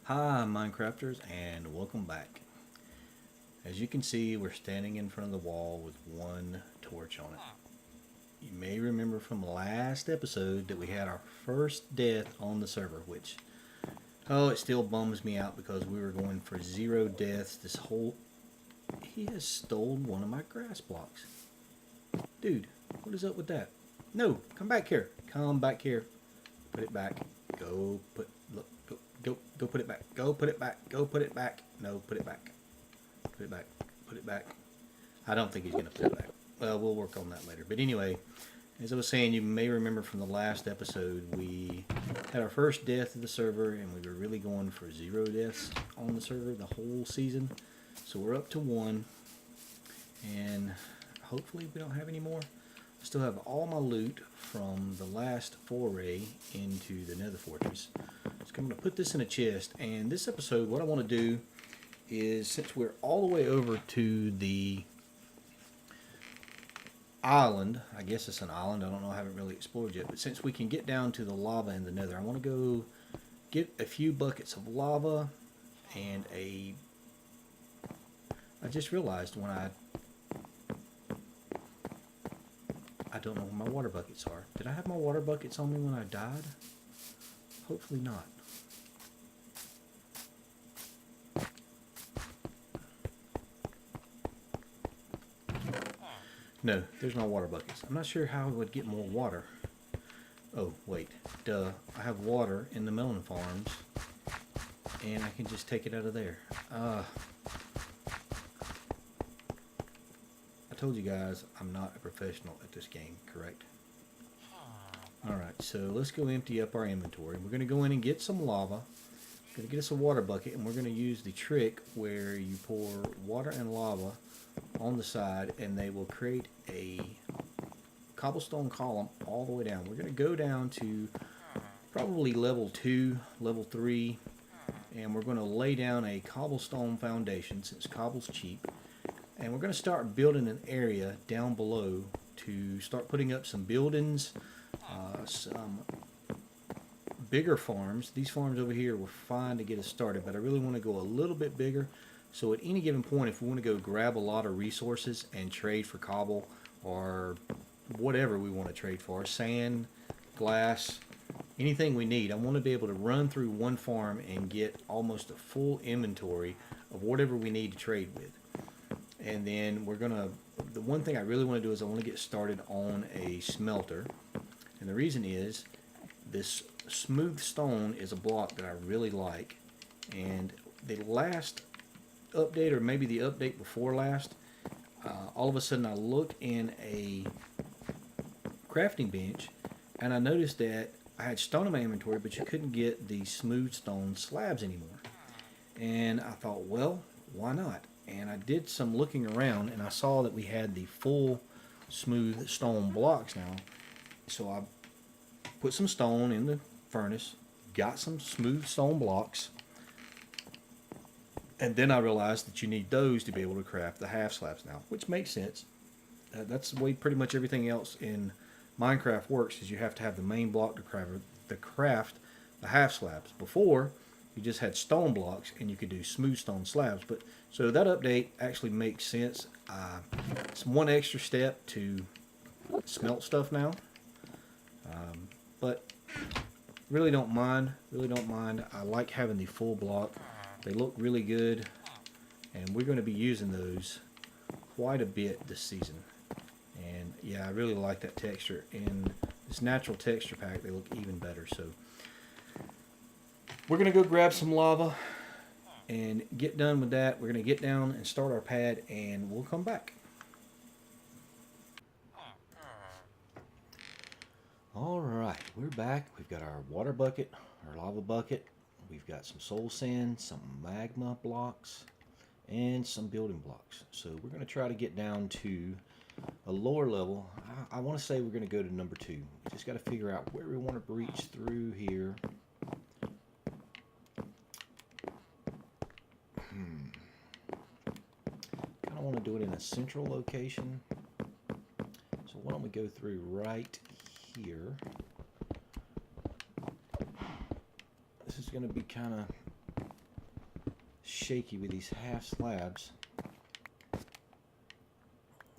Hi Minecrafters and welcome back. As you can see, we're standing in front of the wall with one torch on it. You may remember from last episode that we had our first death on the server, which, it still bums me out because we were going for 0 deaths this whole... He has stolen one of my grass blocks. Dude, what is up with that? No, come back here. Come back here. Put it back. Go put... Look, go put it back. Go put it back. Go put it back. No, put it back. Put it back. Put it back. I don't think he's going to put it back. Well, we'll work on that later. But anyway, as I was saying, you may remember from the last episode, we had our first death of the server, and we were really going for 0 deaths on the server the whole season. So we're up to 1, and hopefully we don't have any more. I still have all my loot from the last foray into the Nether Fortress. So I'm going to put this in a chest, and this episode, what I want to do is, since we're all the way over to the island, I guess it's an island, I don't know, I haven't really explored yet, but since we can get down to the lava in the Nether, I want to go get a few buckets of lava and I just realized when I don't know where my water buckets are. Did I have my water buckets on me when I died? Hopefully not. No, there's my water buckets. I'm not sure how I would get more water. Oh, wait. Duh. I have water in the melon farms, and I can just take it out of there. I told you guys I'm not a professional at this game, correct? Alright, so let's go empty up our inventory. We're going to go in and get some lava. We're going to get us a water bucket, and we're going to use the trick where you pour water and lava on the side, and they will create a cobblestone column all the way down. We're going to go down to probably level 2, level 3, and we're going to lay down a cobblestone foundation since cobble's cheap. And we're going to start building an area down below to start putting up some buildings, some bigger farms. These farms over here were fine to get us started, but I really want to go a little bit bigger. So at any given point, if we want to go grab a lot of resources and trade for cobble or whatever we want to trade for, sand, glass, anything we need, I want to be able to run through one farm and get almost a full inventory of whatever we need to trade with. And then we're gonna, the one thing I really want to do is I want to get started on a smelter. And the reason is this smooth stone is a block that I really like. And the last update, or maybe the update before last, all of a sudden I looked in a crafting bench and I noticed that I had stone in my inventory, but you couldn't get the smooth stone slabs anymore. And I thought, well, why not? And I did some looking around, and I saw that we had the full smooth stone blocks now. So I put some stone in the furnace, got some smooth stone blocks, and then I realized that you need those to be able to craft the half slabs now, which makes sense. That's the way pretty much everything else in Minecraft works, is you have to have the main block to craft the half slabs. Before, you just had stone blocks and you could do smooth stone slabs. But so that update actually makes sense. It's one extra step to smelt stuff now, but really don't mind. I like having the full block. They look really good, and we're going to be using those quite a bit this season. And yeah, I really like that texture. In this natural texture pack, they look even better. So we're going to go grab some lava and get done with that. We're going to get down and start our pad, and we'll come back. Alright, we're back. We've got our water bucket, our lava bucket. We've got some soul sand, some magma blocks, and some building blocks. So we're going to try to get down to a lower level. I want to say we're going to go to number 2. We just got to figure out where we want to breach through here. Kind of want to do it in a central location. So why don't we go through right here. This is going to be kind of shaky with these half slabs.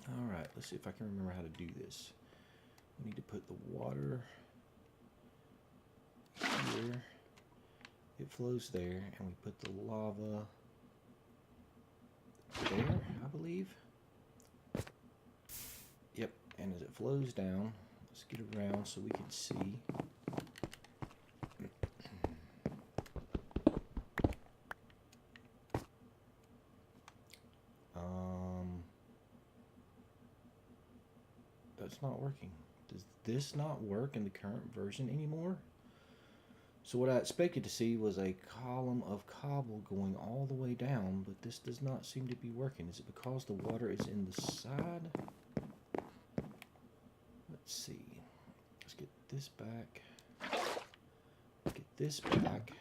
Alright, let's see if I can remember how to do this. We need to put the water here. It flows there, and we put the lava there, I believe. Yep, and as it flows down, let's get around so we can see. That's not working. Does this not work in the current version anymore? So what I expected to see was a column of cobble going all the way down, but this does not seem to be working. Is it because the water is in the side? Let's see. Let's get this back. Get this back.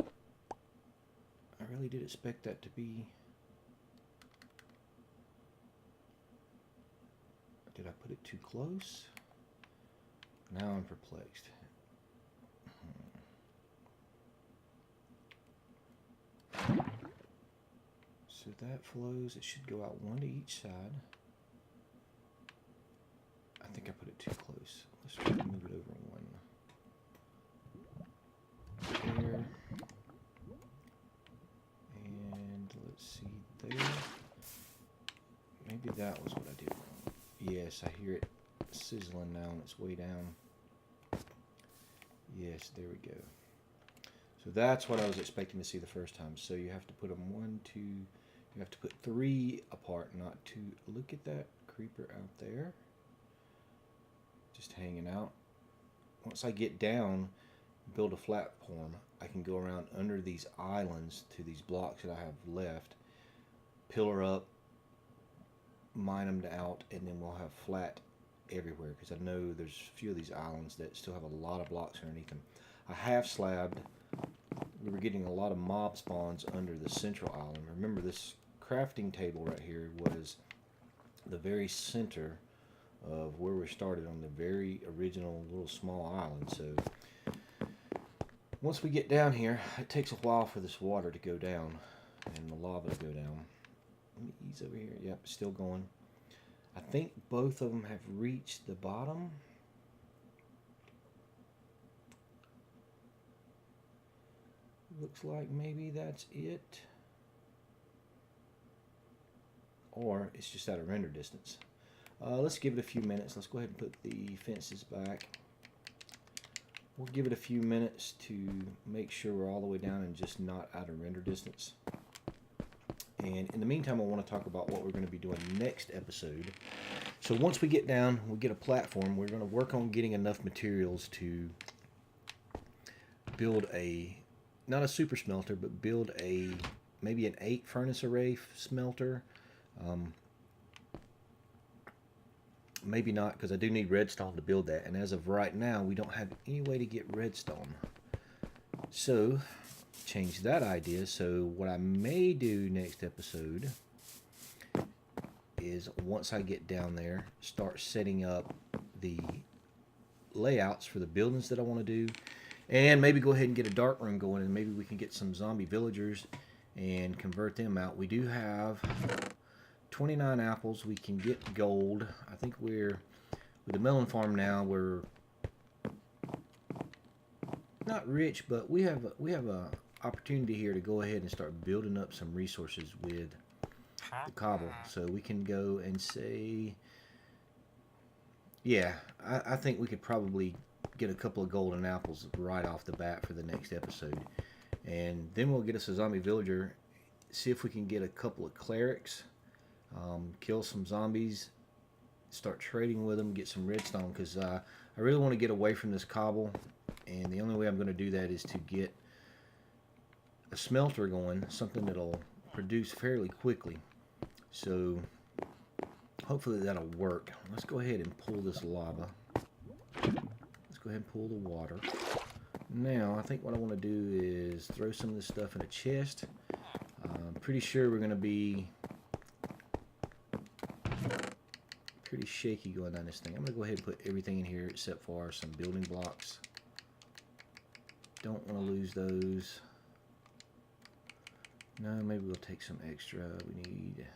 I really did expect that to be... Did I put it too close? Now I'm perplexed. So that flows. It should go out one to each side. I think I put it too close. Let's try to move it over one. There. And let's see there. Maybe that was what I did wrong. Yes, I hear it sizzling now on its way down. Yes, there we go. So that's what I was expecting to see the first time. So you have to put them 1, 2, you have to put 3 apart, not 2. Look at that creeper out there. Just hanging out. Once I get down, build a platform, I can go around under these islands to these blocks that I have left, pillar up, mine them out, and then we'll have flat everywhere, because I know there's a few of these islands that still have a lot of blocks underneath them. I half slabbed. We were getting a lot of mob spawns under the central island. Remember, this crafting table right here was the very center of where we started on the very original little small island. So once we get down here, it takes a while for this water to go down and the lava to go down. Let me ease over here. Yep, still going. I think both of them have reached the bottom. Looks like maybe that's it. Or it's just at a render distance. Let's give it a few minutes. Let's go ahead and put the fences back. We'll give it a few minutes to make sure we're all the way down and just not out of render distance. And in the meantime, I want to talk about what we're going to be doing next episode. So once we get down, we get a platform, we're going to work on getting enough materials to build a, not a super smelter, but build a, maybe an 8 furnace array smelter. Maybe not, because I do need redstone to build that. And as of right now, we don't have any way to get redstone. So change that idea. So what I may do next episode is, once I get down there, start setting up the layouts for the buildings that I want to do, and maybe go ahead and get a dark room going, and maybe we can get some zombie villagers and convert them out. We do have 29 apples. We can get gold. I think we're with the melon farm now. We're not rich, but we have a opportunity here to go ahead and start building up some resources with the cobble. So we can go and say, yeah, I think we could probably get a couple of golden apples right off the bat for the next episode, and then we'll get us a zombie villager, see if we can get a couple of clerics, kill some zombies, start trading with them, get some redstone, because I really want to get away from this cobble, and the only way I'm going to do that is to get a smelter going, something that'll produce fairly quickly. So hopefully that'll work. Let's go ahead and pull this lava. Let's go ahead and pull the water. Now I think what I want to do is throw some of this stuff in a chest. I'm pretty sure we're going to be pretty shaky going down this thing. I'm going to go ahead and put everything in here except for some building blocks. Don't want to lose those. No, maybe we'll take some extra. We need...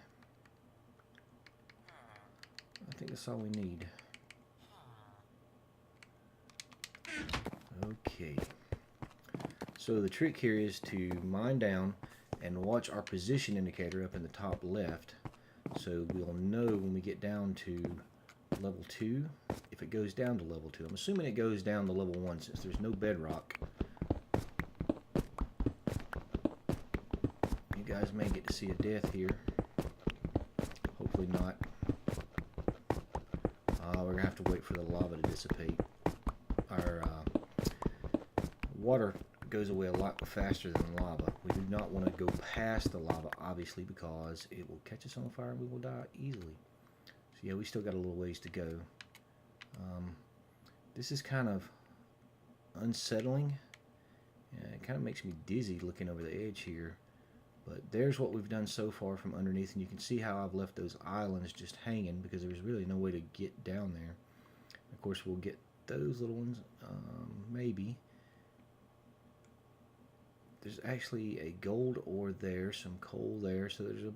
I think that's all we need. Okay. So the trick here is to mine down and watch our position indicator up in the top left. So we'll know when we get down to level 2 if it goes down to level 2. I'm assuming it goes down to level 1 since there's no bedrock. You guys may get to see a death here. Hopefully not. We're going to have to wait for the lava to dissipate. Our water goes away a lot faster than lava. We do not want to go past the lava, obviously, because it will catch us on fire and we will die easily. So yeah, we still got a little ways to go. This is kind of unsettling. Yeah, it kind of makes me dizzy looking over the edge here. But there's what we've done so far from underneath, and you can see how I've left those islands just hanging because there's really no way to get down there. Of course, we'll get those little ones, maybe. There's actually a gold ore there, some coal there, so there's a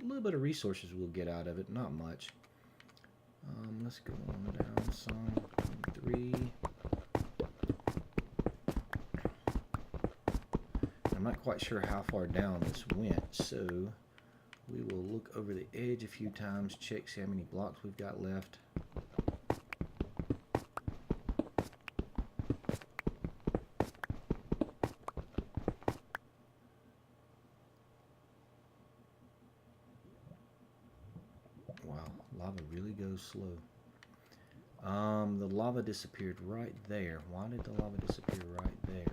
little bit of resources we'll get out of it, not much. Let's go on down some, 3. I'm not quite sure how far down this went, so we will look over the edge a few times, check, see how many blocks we've got left. Wow, lava really goes slow. The lava disappeared right there. Why did the lava disappear right there?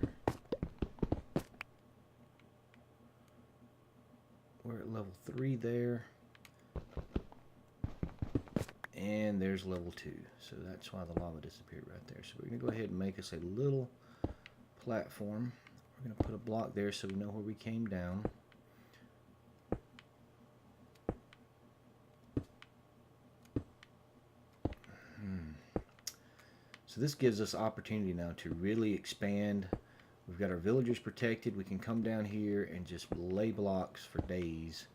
We're at level 3 there. And there's level 2. So that's why the lava disappeared right there. So we're going to go ahead and make us a little platform. We're going to put a block there so we know where we came down. So this gives us opportunity now to really expand. We've got our villagers protected. We can come down here and just lay blocks for days.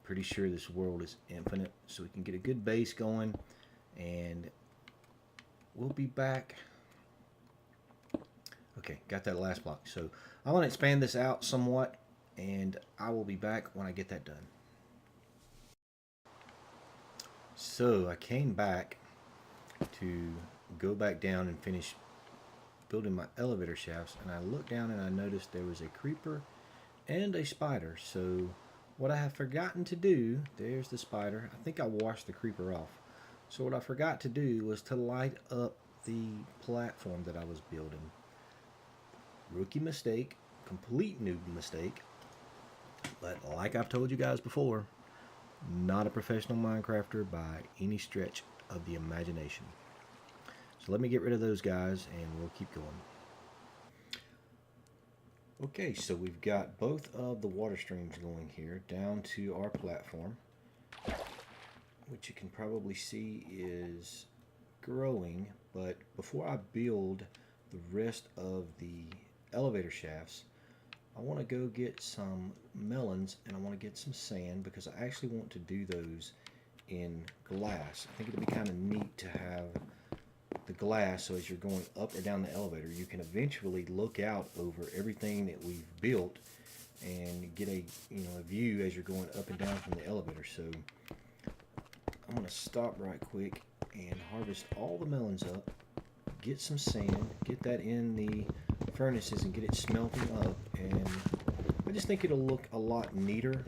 Pretty sure this world is infinite, so we can get a good base going, and we'll be back. Okay, got that last block. So I want to expand this out somewhat, and I will be back when I get that done. So I came back to go back down and finish building my elevator shafts, and I looked down and I noticed there was a creeper and a spider. So what I have forgotten to do, there's the spider. I think I washed the creeper off. So what I forgot to do was to light up the platform that I was building. Rookie mistake, complete noob mistake. But like I've told you guys before, not a professional Minecrafter by any stretch of the imagination. So let me get rid of those guys and we'll keep going. Okay, so we've got both of the water streams going here down to our platform, which you can probably see is growing. But before I build the rest of the elevator shafts, I want to go get some melons and I want to get some sand because I actually want to do those in glass. I think it'd be kind of neat to have the glass, so as you're going up or down the elevator, you can eventually look out over everything that we've built and get a a view as you're going up and down from the elevator. So I'm going to stop right quick and harvest all the melons up, get some sand, get that in the furnaces and get it smelting up, and I just think it'll look a lot neater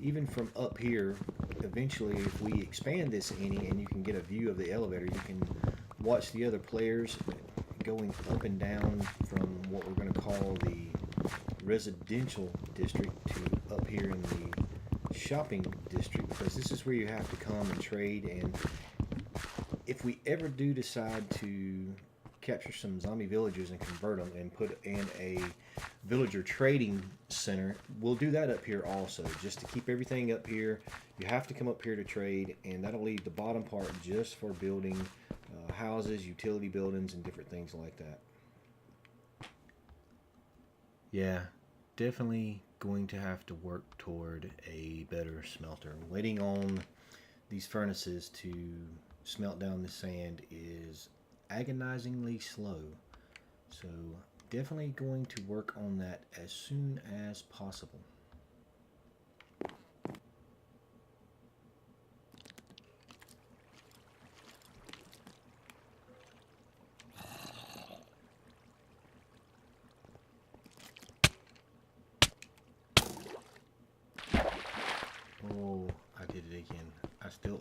even from up here. Eventually, if we expand this any and you can get a view of the elevator, you can watch the other players going up and down from what we're going to call the residential district to up here in the shopping district, because this is where you have to come and trade. And if we ever do decide to capture some zombie villagers and convert them and put in a villager trading center, we'll do that up here also, just to keep everything up here. You have to come up here to trade, and that'll leave the bottom part just for building houses, utility buildings, and different things like that. Yeah, definitely going to have to work toward a better smelter. Waiting on these furnaces to smelt down the sand is agonizingly slow. So definitely going to work on that as soon as possible. Oh, I did it again. I still,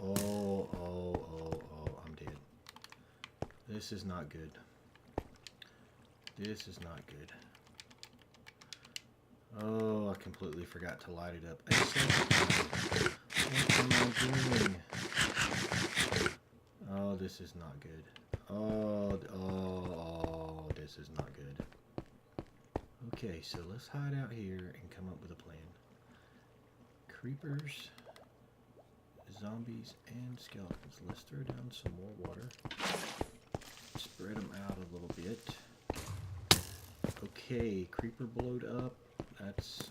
I'm dead. This is not good. This is not good. Oh, I completely forgot to light it up. What am I doing? Oh, this is not good. Oh, this is not good. Okay, so let's hide out here and come up with a plan. Creepers, zombies, and skeletons. Let's throw down some more water. Spread them out a little bit. Okay, creeper blowed up. That's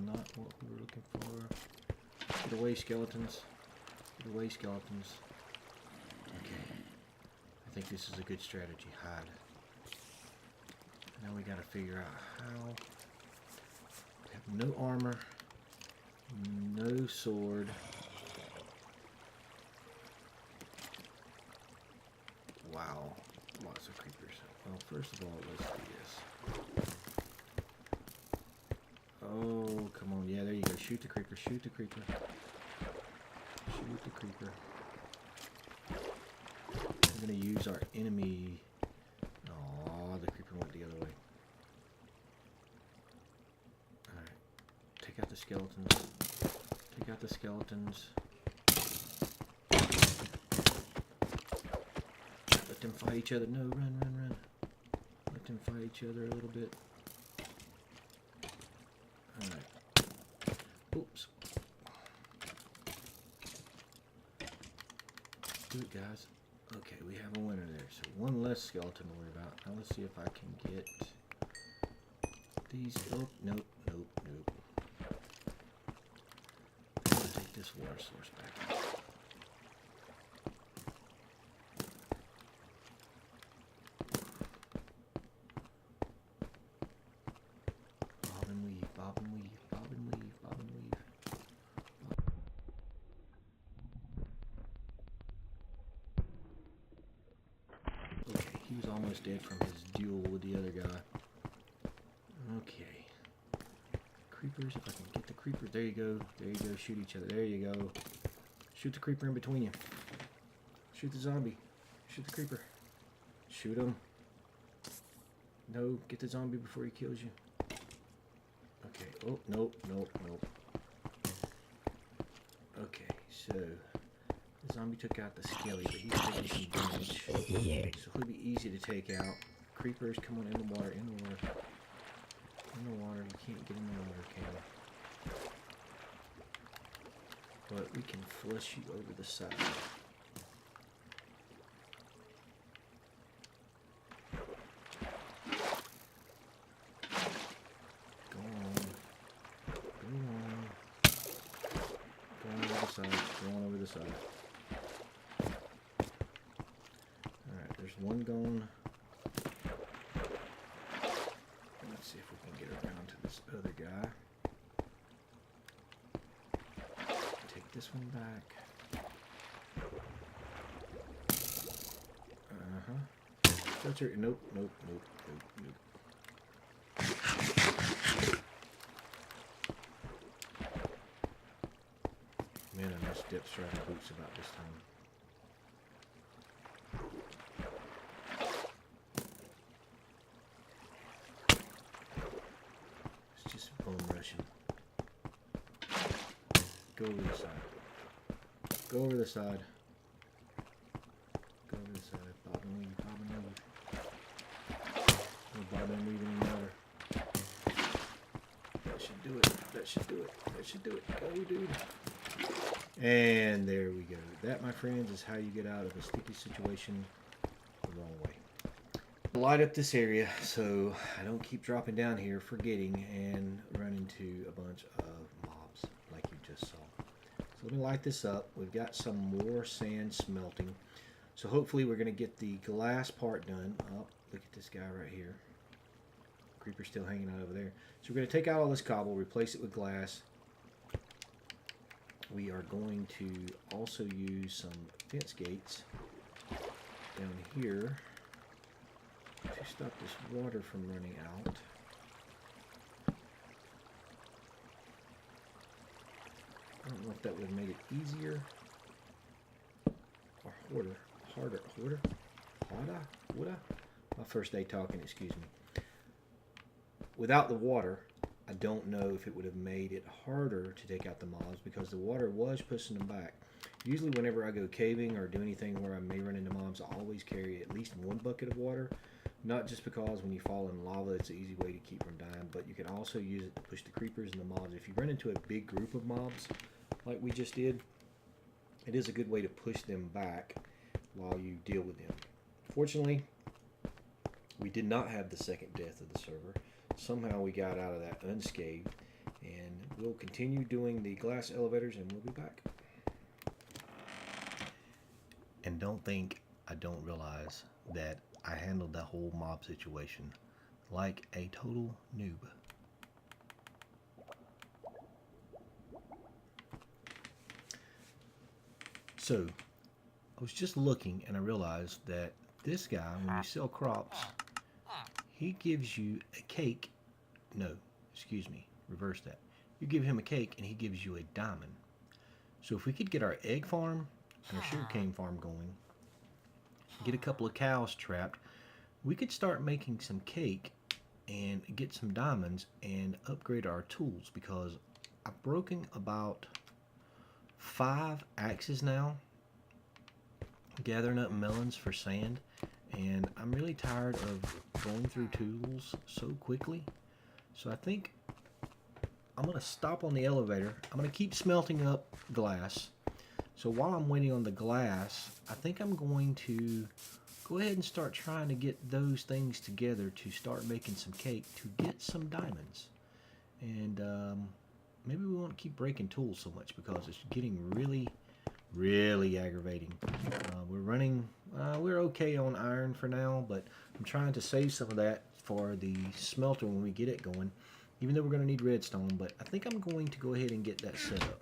not what we were looking for. Get away, skeletons. Get away, skeletons. Okay. I think this is a good strategy. Hide. Now we gotta figure out how. We have no armor. No sword. Wow. Lots of creepers. Well, first of all, let's do this. Oh, come on. Yeah, there you go. Shoot the creeper. Shoot the creeper. Shoot the creeper. We're going to use our enemy. Aw, the creeper went the other way. Alright. Take out the skeletons. Take out the skeletons. Let them fight each other. No, run, run, run. Let them fight each other a little bit. Alright. Oops. Do it, guys. Okay, we have a winner there. So one less skeleton to worry about. Now let's see if I can get these. Oh, nope, nope, nope. I'm gonna take this water source back. Bob and weave, bob and weave, bob and weave, bob and weave. Okay, he was almost dead from his duel with the other guy. Okay. Creepers, if I can get the creeper. There you go. There you go. Shoot each other. There you go. Shoot the creeper in between you. Shoot the zombie. Shoot the creeper. Shoot him. No, get the zombie before he kills you. Okay. Oh, nope, nope, nope. Okay, so the zombie took out the skelly, but he's taking some damage. So he'll be easy to take out. Creepers, come on, in the water, in the water. In the water, you can't get in the water, can you? But we can flush you over the side. Go on. Go on. Go on over the side. Go on over the side. Alright, there's one gone. Let's see if we can get around to this other guy. Take this one back. Filter. Nope, nope, nope, nope, nope. Man, I must dip strider boots about this time. It's just bone rushing. Go over the side. Go over the side. Go over the side. Bob and weave, bob and weave. No bob and weave anymore. That should do it. That should do it. That should do it. Go, dude. And there we go. That, my friends, is how you get out of a sticky situation the wrong way. Light up this area so I don't keep dropping down here, forgetting, and run into a bunch of mobs like you just saw. So let me light this up. We've got some more sand smelting. So hopefully we're going to get the glass part done. Oh, look at this guy right here. Creeper's still hanging out over there. So we're going to take out all this cobble, replace it with glass. We are going to also use some fence gates down here to stop this water from running out. I don't know if that would have made it easier or harder. My first day talking, excuse me. Without the water, I don't know if it would have made it harder to take out the mobs because the water was pushing them back. Usually whenever I go caving or do anything where I may run into mobs, I always carry at least one bucket of water. Not just because when you fall in lava, it's an easy way to keep from dying, but you can also use it to push the creepers and the mobs. If you run into a big group of mobs, like we just did, it is a good way to push them back while you deal with them. Fortunately, we did not have the second death of the server. Somehow we got out of that unscathed, and we'll continue doing the glass elevators and we'll be back. And don't think I don't realize that I handled that whole mob situation like a total noob. So, I was just looking and I realized that this guy, when you sell crops, he gives you a cake. No, excuse me, reverse that. You give him a cake and he gives you a diamond. So if we could get our egg farm and our sugarcane farm going, get a couple of cows trapped, we could start making some cake and get some diamonds and upgrade our tools, because I've broken about 5 axes now gathering up melons for sand, and I'm really tired of going through tools so quickly. So I think I'm going to stop on the elevator. I'm going to keep smelting up glass. So while I'm waiting on the glass, I think I'm going to go ahead and start trying to get those things together to start making some cake to get some diamonds. And maybe we won't keep breaking tools so much because it's getting really aggravating. We're okay on iron for now, but I'm trying to save some of that for the smelter when we get it going, even though we're going to need redstone. But I think I'm going to go ahead and get that set up.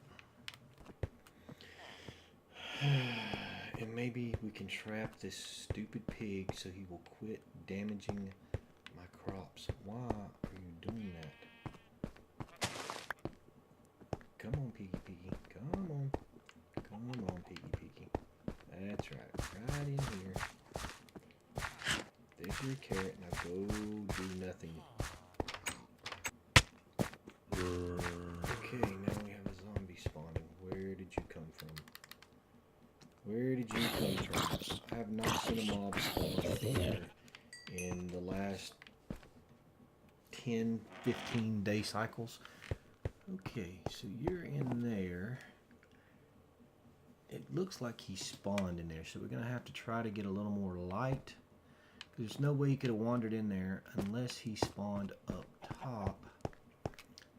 And maybe we can trap this stupid pig so he will quit damaging my crops. Why are you doing that? Come on, Piggy Piggy. Come on. Come on, Piggy Piggy. That's right. Right in here. There's your carrot. Now go do nothing. Okay, now we have a zombie spawning. Where did you come from? Where did you come from? I have not seen a mob spawn here in the last 10, 15 day cycles. Okay, so you're in there. It looks like he spawned in there, so we're going to have to try to get a little more light. There's no way he could have wandered in there unless he spawned up top.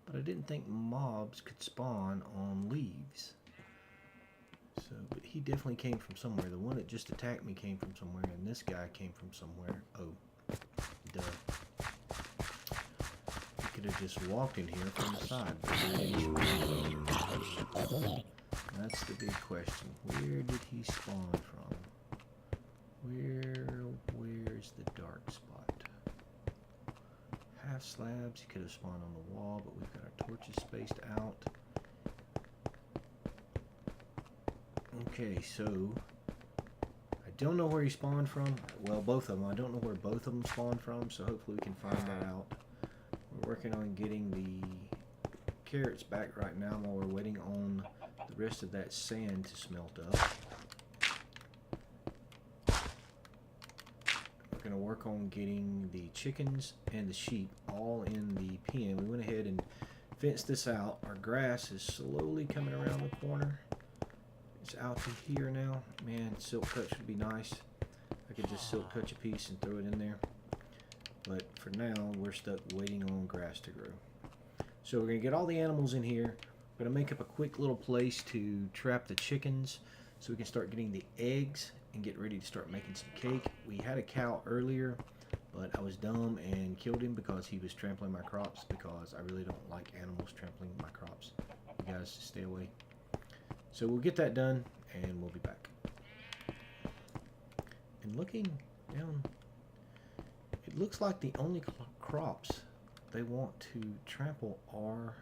But I didn't think mobs could spawn on leaves. So, but he definitely came from somewhere. The one that just attacked me came from somewhere, and this guy came from somewhere. Oh, duh. He could have just walked in here from the side. That's the big question. Where did he spawn from? Where's the dark spot? Half slabs. He could have spawned on the wall, but we've got our torches spaced out. Okay, so I don't know where he spawned from. Well, both of them. I don't know where both of them spawned from, so hopefully we can find that out. We're working on getting the carrots back right now while we're waiting on the rest of that sand to smelt up. We're going to work on getting the chickens and the sheep all in the pen. We went ahead and fenced this out. Our grass is slowly coming around the corner. It's out to here now. Man, silk touch would be nice. I could just silk touch a piece and throw it in there. But for now, we're stuck waiting on grass to grow. So we're going to get all the animals in here. We're going to make up a quick little place to trap the chickens so we can start getting the eggs and get ready to start making some cake. We had a cow earlier, but I was dumb and killed him because he was trampling my crops, because I really don't like animals trampling my crops. You guys stay away. So we'll get that done and we'll be back. And looking down, it looks like the only crops they want to trample are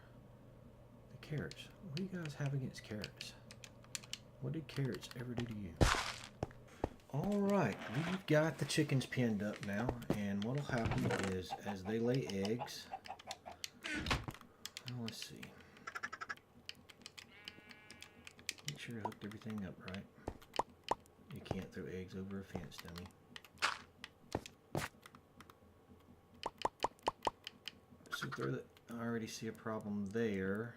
the carrots. What do you guys have against carrots? What did carrots ever do to you? Alright, we've got the chickens pinned up now, and what'll happen is, as they lay eggs, well, let's see. Make sure I hooked everything up right. You can't throw eggs over a fence, dummy. So throw that. I already see a problem there.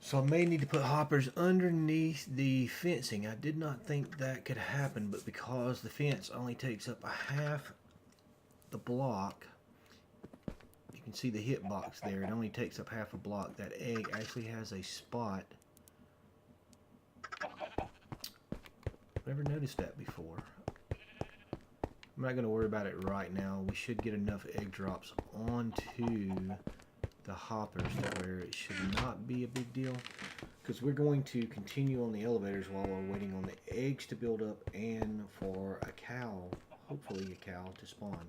So I may need to put hoppers underneath the fencing. I did not think that could happen, but because the fence only takes up a half the block, you can see the hit box there. It only takes up half a block. That egg actually has a spot. Never noticed that before. I'm not going to worry about it right now. We should get enough egg drops onto the hoppers to where it should not be a big deal, because we're going to continue on the elevators while we're waiting on the eggs to build up and for a cow, hopefully a cow, to spawn.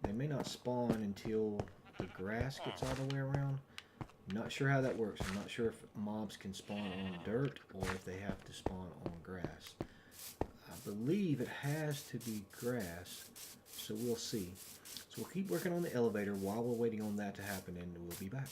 They may not spawn until the grass gets all the way around. I'm not sure how that works. I'm not sure if mobs can spawn on dirt or if they have to spawn on grass. I believe it has to be grass, so we'll see. So we'll keep working on the elevator while we're waiting on that to happen, and we'll be back.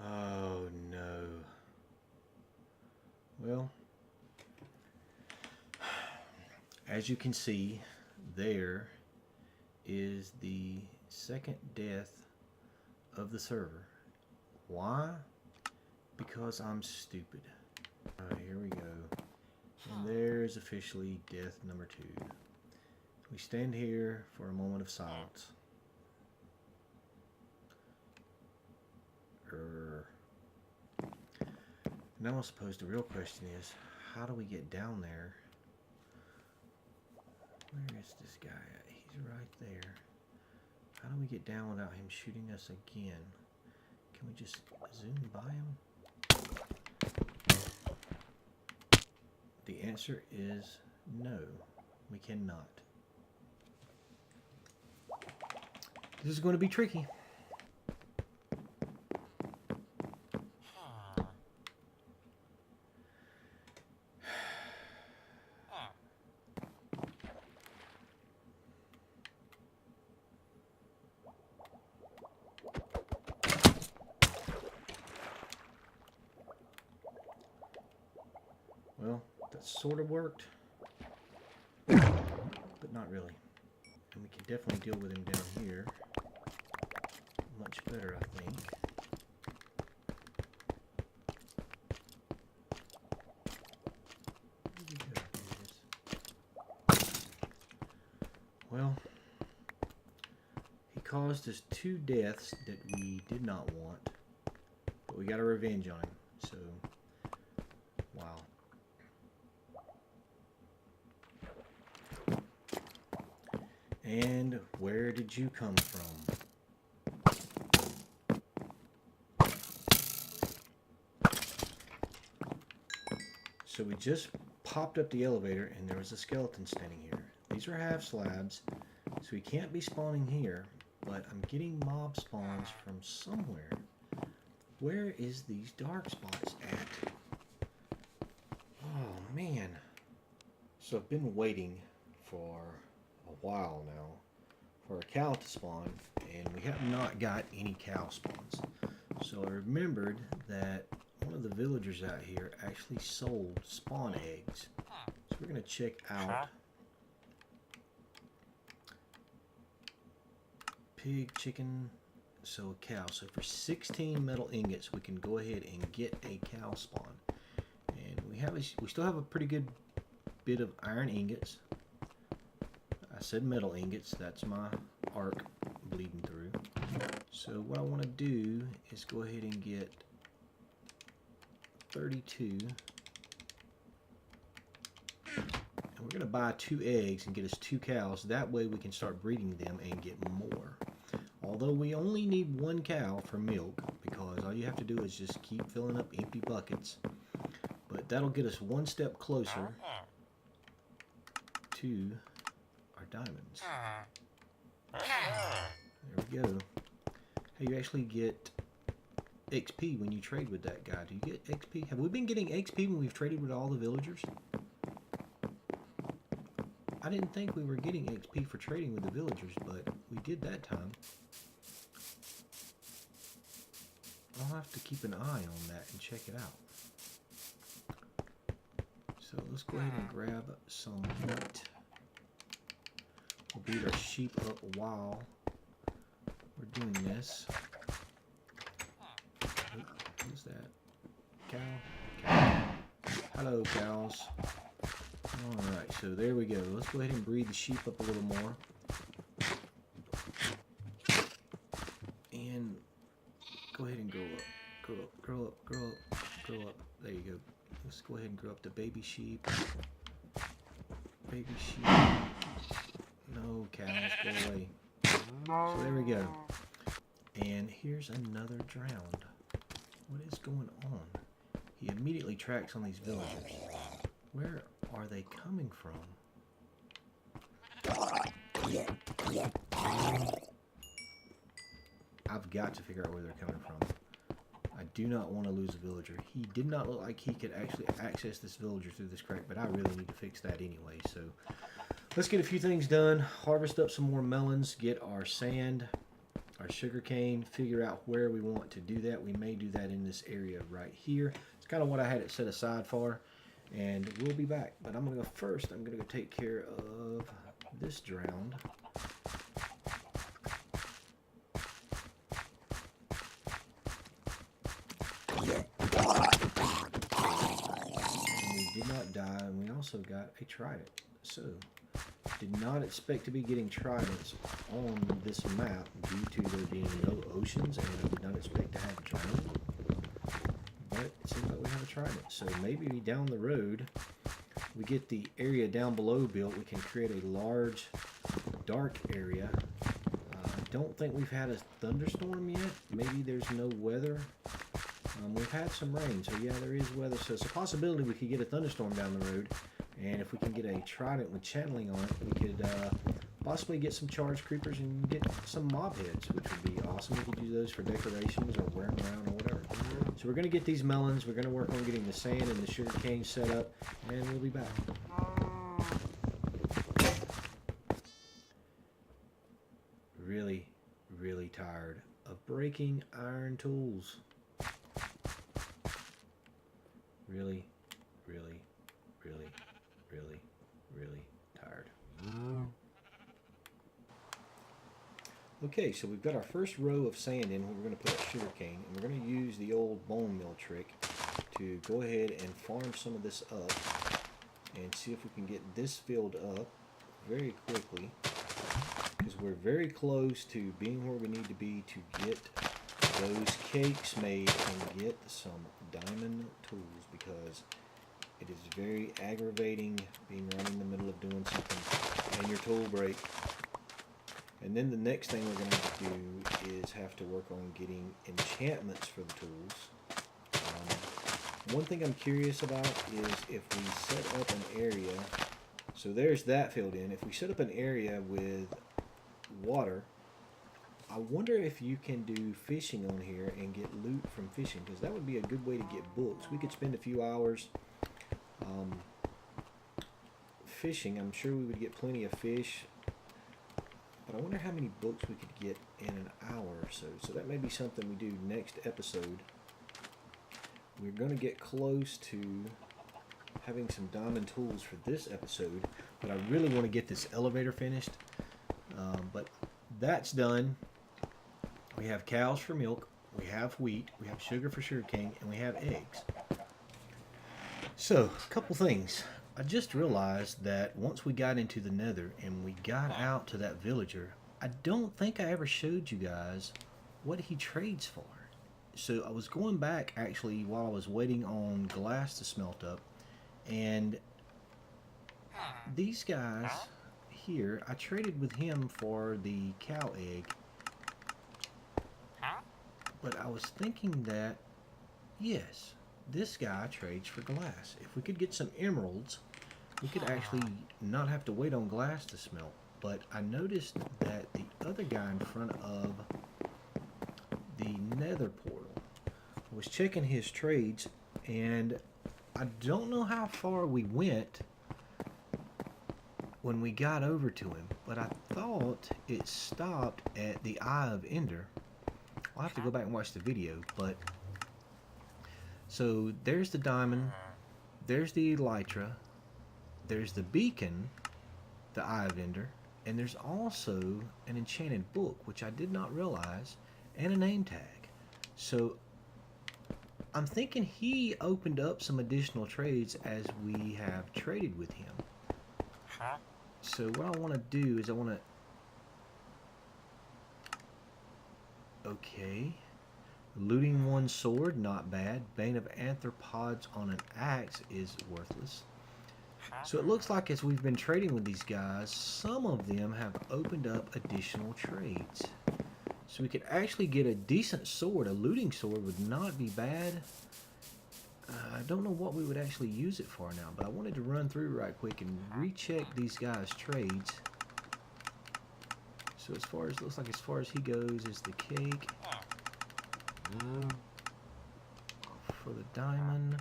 Oh no. Well, as you can see, there is the second death of the server. Why? Because I'm stupid. Alright, here we go. And there's officially death number 2. We stand here for a moment of silence. Now I suppose the real question is, how do we get down there? Where is this guy at? He's right there. How do we get down without him shooting us again? Can we just zoom by him? The answer is no, we cannot. This is going to be tricky. Well, that sort of worked. not really. And we can definitely deal with him down here much better, I think. Where did he go? There he is. Well, he caused us 2 deaths that we did not want, but we got a revenge on him. So, wow. And where did you come from? So we just popped up the elevator and there was a skeleton standing here. These are half slabs, so we can't be spawning here, but I'm getting mob spawns from somewhere. Where is these dark spots at? Oh man. So I've been waiting for a while now for a cow to spawn, and we have not got any cow spawns. So I remembered that one of the villagers out here actually sold spawn eggs. So we're going to check out pig, chicken, so a cow. So for 16 metal ingots, we can go ahead and get a cow spawn. And we still have a pretty good bit of iron ingots. I said metal ingots, that's my arc bleeding through. So what I want to do is go ahead and get 32. And we're going to buy 2 eggs and get us 2 cows. That way we can start breeding them and get more. Although we only need 1 cow for milk, because all you have to do is just keep filling up empty buckets. But that'll get us 1 step closer to our diamonds. There we go. Hey, you actually get XP when you trade with that guy. Do you get XP? Have we been getting XP when we've traded with all the villagers? I didn't think we were getting XP for trading with the villagers, but we did that time. I'll have to keep an eye on that and check it out. So let's go ahead and grab some meat. We'll beat our sheep up while we're doing this. Who's that? Cow? Hello, cows. Alright, so there we go. Let's go ahead and breed the sheep up a little more. And go ahead and grow up. Grow up, grow up, grow up, grow up. There you go. Let's go ahead and grow up the baby sheep. Baby sheep. No, cows, go away. So there we go. And here's another drowned. What is going on? He immediately tracks on these villagers. Where are they coming from? I've got to figure out where they're coming from. I do not want to lose a villager. He did not look like he could actually access this villager through this crack, but I really need to fix that anyway. So let's get a few things done. Harvest up some more melons, get our sand, our sugar cane, figure out where we want to do that. We may do that in this area right here. It's kind of what I had it set aside for, and we'll be back. But I'm going to go first. I'm going to go take care of this drowned. And we did not die, and we also got a trident. So did not expect to be getting tridents on this map due to there being no oceans, and I did not expect to have a trident. But it seems like we have a trident. So maybe down the road, we get the area down below built, we can create a large dark area. I don't think we've had a thunderstorm yet. Maybe there's no weather. We've had some rain, so yeah, there is weather. So it's a possibility we could get a thunderstorm down the road. And if we can get a trident with channeling on it, we could possibly get some charged creepers and get some mob heads, which would be awesome. We could use those for decorations or wear them around or whatever. So we're going to get these melons. We're going to work on getting the sand and the sugar cane set up, and we'll be back. Really, really tired of breaking iron tools. Really, really, really, really, really tired. Okay, so we've got our first row of sand in where we're going to put our sugar cane, and we're going to use the old bone mill trick to go ahead and farm some of this up and see if we can get this filled up very quickly, because we're very close to being where we need to be to get those cakes made and get some diamond tools, because it is very aggravating being right in the middle of doing something and your tool break. And then the next thing we're going to have to do is have to work on getting enchantments for the tools. One thing I'm curious about is if we set up an area, so there's that filled in. If we set up an area with water, I wonder if you can do fishing on here and get loot from fishing, because that would be a good way to get books. We could spend a few hours fishing. I'm sure we would get plenty of fish. But I wonder how many books we could get in an hour or so. So that may be something we do next episode. We're going to get close to having some diamond tools for this episode. But I really want to get this elevator finished. But that's done. We have cows for milk. We have wheat. We have sugar for sugarcane. And we have eggs. So, a couple things. I just realized that once we got into the nether and we got out to that villager, I don't think I ever showed you guys what he trades for. So I was going back actually while I was waiting on glass to smelt up, and these guys here, I traded with him for the cow egg. But I was thinking that, yes, this guy trades for glass. If we could get some emeralds, we could actually not have to wait on glass to smelt. But I noticed that the other guy in front of the nether portal was checking his trades, and I don't know how far we went when we got over to him, but I thought it stopped at the Eye of Ender. I'll have to go back and watch the video, but so there's the diamond, there's the elytra, there's the beacon, the Eye of Ender, and there's also an enchanted book, which I did not realize, and a name tag. So I'm thinking he opened up some additional trades as we have traded with him. So what I want to do is I want to... Okay. Looting one sword, not bad. Bane of arthropods on an axe is worthless. So it looks like as we've been trading with these guys, some of them have opened up additional trades. So we could actually get a decent sword. A looting sword would not be bad. I don't know what we would actually use it for now, but I wanted to run through right quick and recheck these guys' trades. So as far as, looks like as far as he goes is the cake. For the diamond,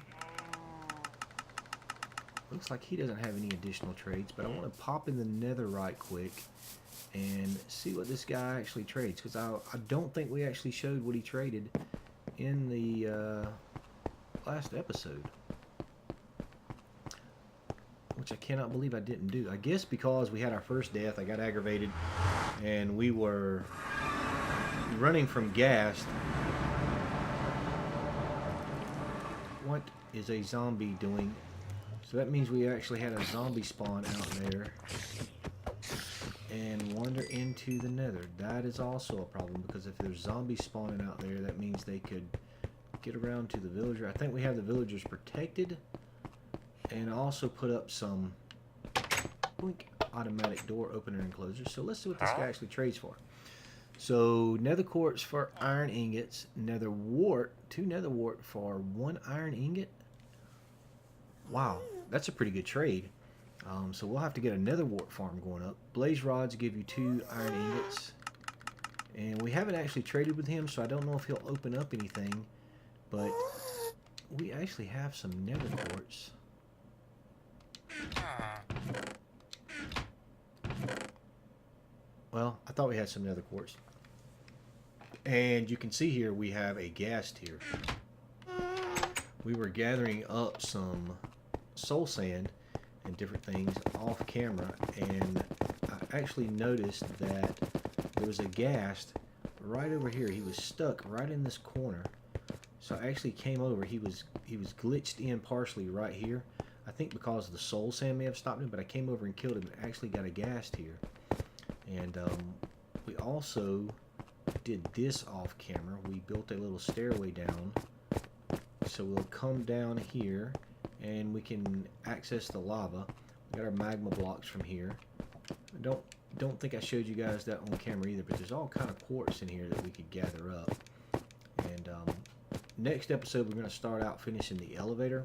looks like he doesn't have any additional trades, but I want to pop in the nether right quick and see what this guy actually trades, because I don't think we actually showed what he traded in the last episode, which I cannot believe I didn't do. I guess because we had our first death, I got aggravated and we were running from gas. What is a zombie doing? So that means we actually had a zombie spawn out there and wander into the nether. That is also a problem, because if there's zombies spawning out there, that means they could get around to the villager. I think we have the villagers protected, and also put up some blink automatic door opener and closer. So let's see what this guy actually trades for. So nether quartz for iron ingots, nether wart, 2 nether wart for 1 iron ingot. Wow, that's a pretty good trade. So we'll have to get a nether wart farm going up. Blaze rods give you 2 iron ingots, and we haven't actually traded with him, so I don't know if he'll open up anything. But we actually have some nether quartz. Well, I thought we had some nether quartz. And you can see here we have a gas tier. We were gathering up some soul sand and different things off camera, and I actually noticed that there was a ghast right over here. He was stuck right in this corner. So I actually came over. He was glitched in partially right here. I think because the soul sand may have stopped him, but I came over and killed him and actually got a ghast here. And we also did this off camera. We built a little stairway down. So we'll come down here and we can access the lava. We got our magma blocks from here. I don't think I showed you guys that on camera either, but there's all kind of quartz in here that we could gather up. And next episode we're going to start out finishing the elevator.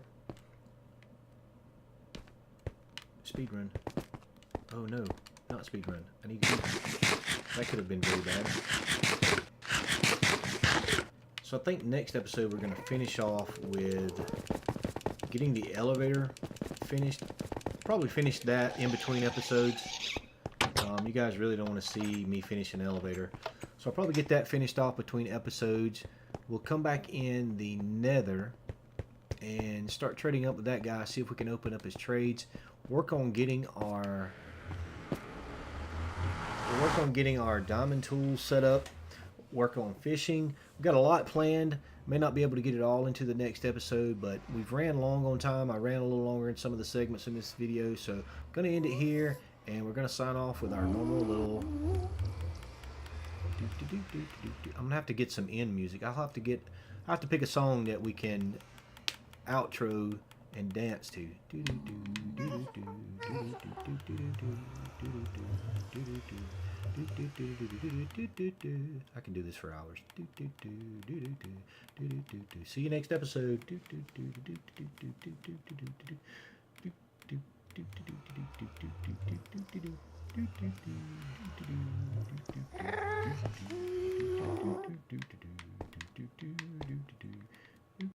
Speedrun. Oh no, not speedrun. I need to... That could have been very bad. So I think next episode we're going to finish off with getting the elevator finished. Probably finish that in between episodes. You guys really don't want to see me finish an elevator. So I'll probably get that finished off between episodes. We'll come back in the nether and start trading up with that guy. See if we can open up his trades. Work on getting our diamond tools set up. Work on fishing. We've got a lot planned. May not be able to get it all into the next episode, but we've ran long on time. I ran a little longer in some of the segments in this video, so I'm going to end it here, and we're going to sign off with our normal little... I'm going to have to get some end music. I have to pick a song that we can outro and dance to. I can do this for hours. See you next episode.